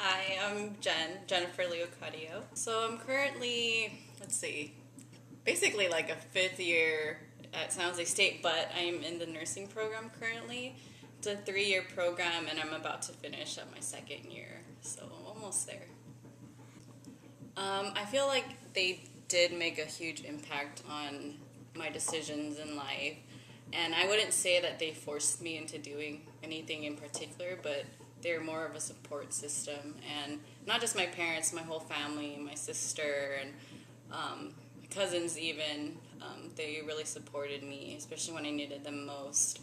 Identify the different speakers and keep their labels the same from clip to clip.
Speaker 1: Hi, I'm Jennifer Leocadio. So I'm currently, basically like a fifth year at San Jose State, but I'm in the nursing program currently. It's a 3-year program, and I'm about to finish up my second year, so almost there. I feel like they did make a huge impact on my decisions in life, and I wouldn't say that they forced me into doing anything in particular, but they're more of a support system, and not just my parents, my whole family, my sister, and my cousins even. They really supported me, especially when I needed them most.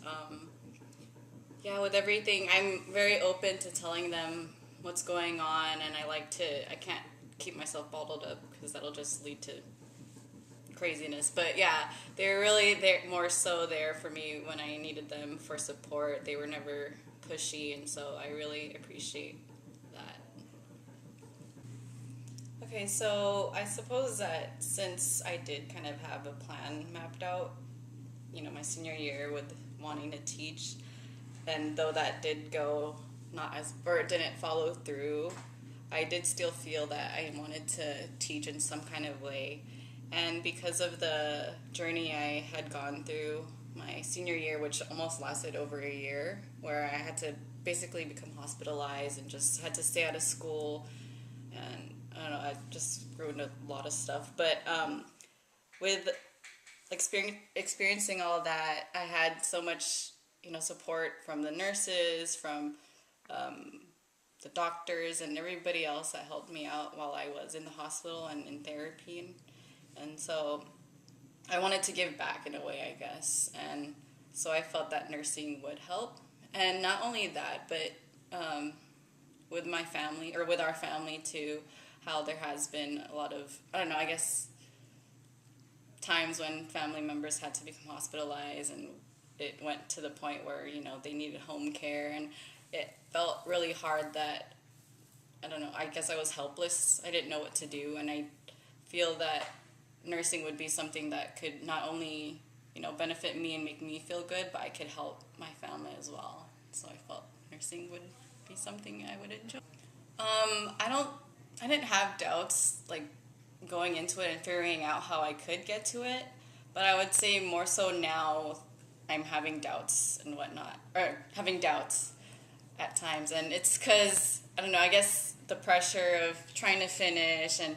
Speaker 1: Yeah, with everything, I'm very open to telling them what's going on, and I can't keep myself bottled up because that'll just lead to craziness. But yeah, they're really there, more so there for me when I needed them for support. They were never pushy, and so I really appreciate that. Okay, so I suppose that since I did kind of have a plan mapped out, my senior year with wanting to teach, and though that did go not as, or it didn't follow through, I did still feel that I wanted to teach in some kind of way. And because of the journey I had gone through my senior year, which almost lasted over a year, where I had to basically become hospitalized and just had to stay out of school, and I don't know, I just ruined a lot of stuff. But with experiencing all that, I had so much, support from the nurses, from the doctors, and everybody else that helped me out while I was in the hospital and in therapy, and so I wanted to give back in a way, I guess, and so I felt that nursing would help, and not only that, but with my family, or with our family too, how there has been a lot of, I don't know, I guess times when family members had to become hospitalized, and it went to the point where they needed home care, and it felt really hard that, I don't know, I guess I was helpless. I didn't know what to do, and I feel that nursing would be something that could not only benefit me and make me feel good, but I could help my family as well. So I felt nursing would be something I would enjoy. I don't. I didn't have doubts like going into it and figuring out how I could get to it, but I would say more so now I'm having doubts and whatnot, or having doubts at times, and it's because I don't know. I guess the pressure of trying to finish and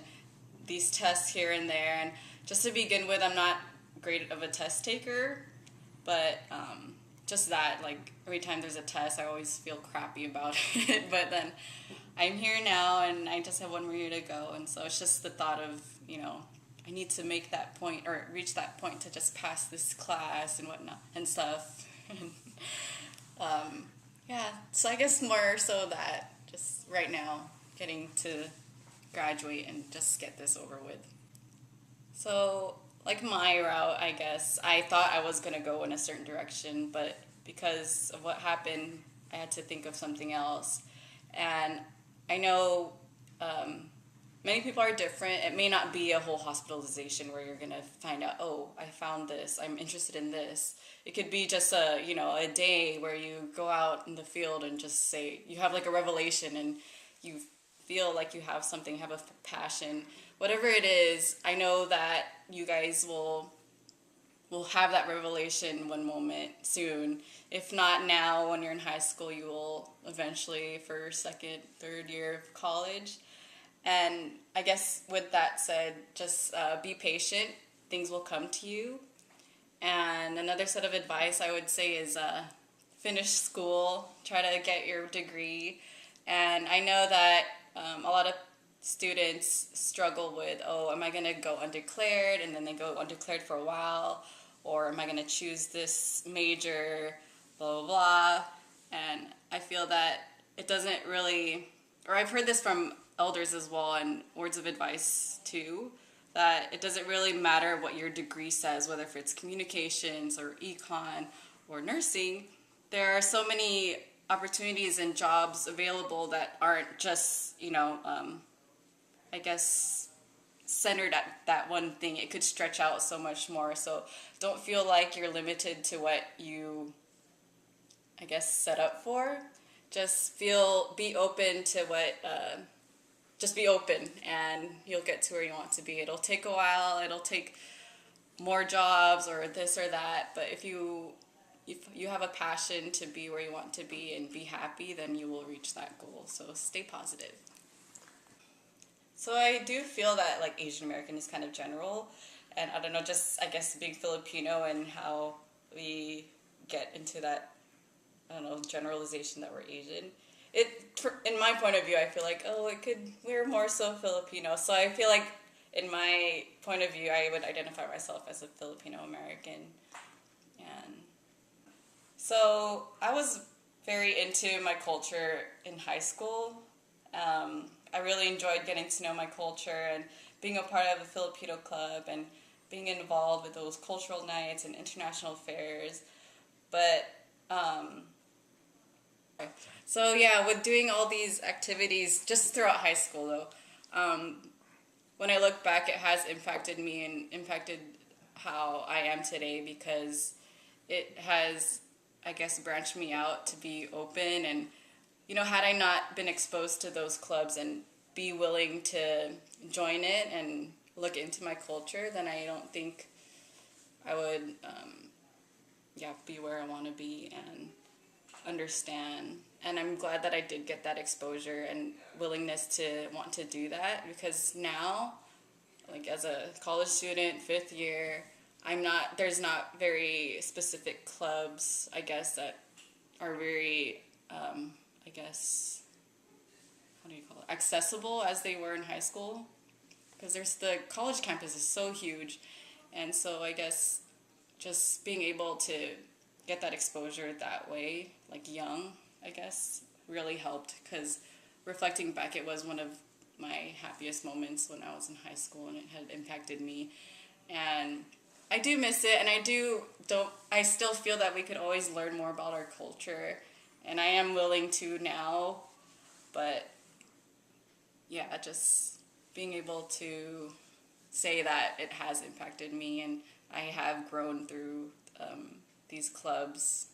Speaker 1: these tests here and there, and just to begin with, I'm not great of a test taker, but just that, like, every time there's a test, I always feel crappy about it. But then I'm here now, and I just have one more year to go, and so it's just the thought of, I need to make that point or reach that point to just pass this class and whatnot and stuff. Yeah, so I guess more so that just right now getting to graduate and just get this over with. So, like my route, I guess, I thought I was going to go in a certain direction, but because of what happened, I had to think of something else. And I know many people are different. It may not be a whole hospitalization where you're going to find out, oh, I found this, I'm interested in this. It could be just a day where you go out in the field and just say, you have like a revelation, and you feel like you have something, have a passion. Whatever it is, I know that you guys will have that revelation one moment soon. If not now, when you're in high school, you will eventually for second, third year of college. And I guess with that said, just be patient. Things will come to you. And another set of advice I would say is finish school, try to get your degree. And I know that a lot of students struggle with, oh, am I going to go undeclared? And then they go undeclared for a while. Or am I going to choose this major, blah, blah, blah. And I feel that it doesn't really, or I've heard this from elders as well, and words of advice too, that it doesn't really matter what your degree says, whether if it's communications or econ or nursing. There are so many opportunities and jobs available that aren't just, I guess, centered at that one thing. It could stretch out so much more. So don't feel like you're limited to what you, I guess, set up for. just be open to what, just be open and you'll get to where you want to be. It'll take a while, it'll take more jobs or this or that, but if you have a passion to be where you want to be and be happy, then you will reach that goal. So stay positive. So I do feel that like Asian American is kind of general, and I don't know, just I guess being Filipino and how we get into that, I don't know, generalization that we're Asian. In my point of view, I feel like, oh, we're more so Filipino. So I feel like in my point of view, I would identify myself as a Filipino American. And so I was very into my culture in high school. I really enjoyed getting to know my culture and being a part of a Filipino club and being involved with those cultural nights and international fairs. But so yeah, with doing all these activities just throughout high school though, when I look back, it has impacted me and impacted how I am today because it has, I guess, branched me out to be open. And had I not been exposed to those clubs and be willing to join it and look into my culture, then I don't think I would be where I want to be and understand. And I'm glad that I did get that exposure and willingness to want to do that, because now, like as a college student, 5th year, there's not very specific clubs, I guess, that are very, I guess, how do you call it, accessible as they were in high school. Because the college campus is so huge. And so I guess just being able to get that exposure that way, like young, I guess, really helped. Because reflecting back, it was one of my happiest moments when I was in high school, and it had impacted me. And I do miss it, and I still feel that we could always learn more about our culture, and I am willing to now, but yeah, just being able to say that it has impacted me and I have grown through these clubs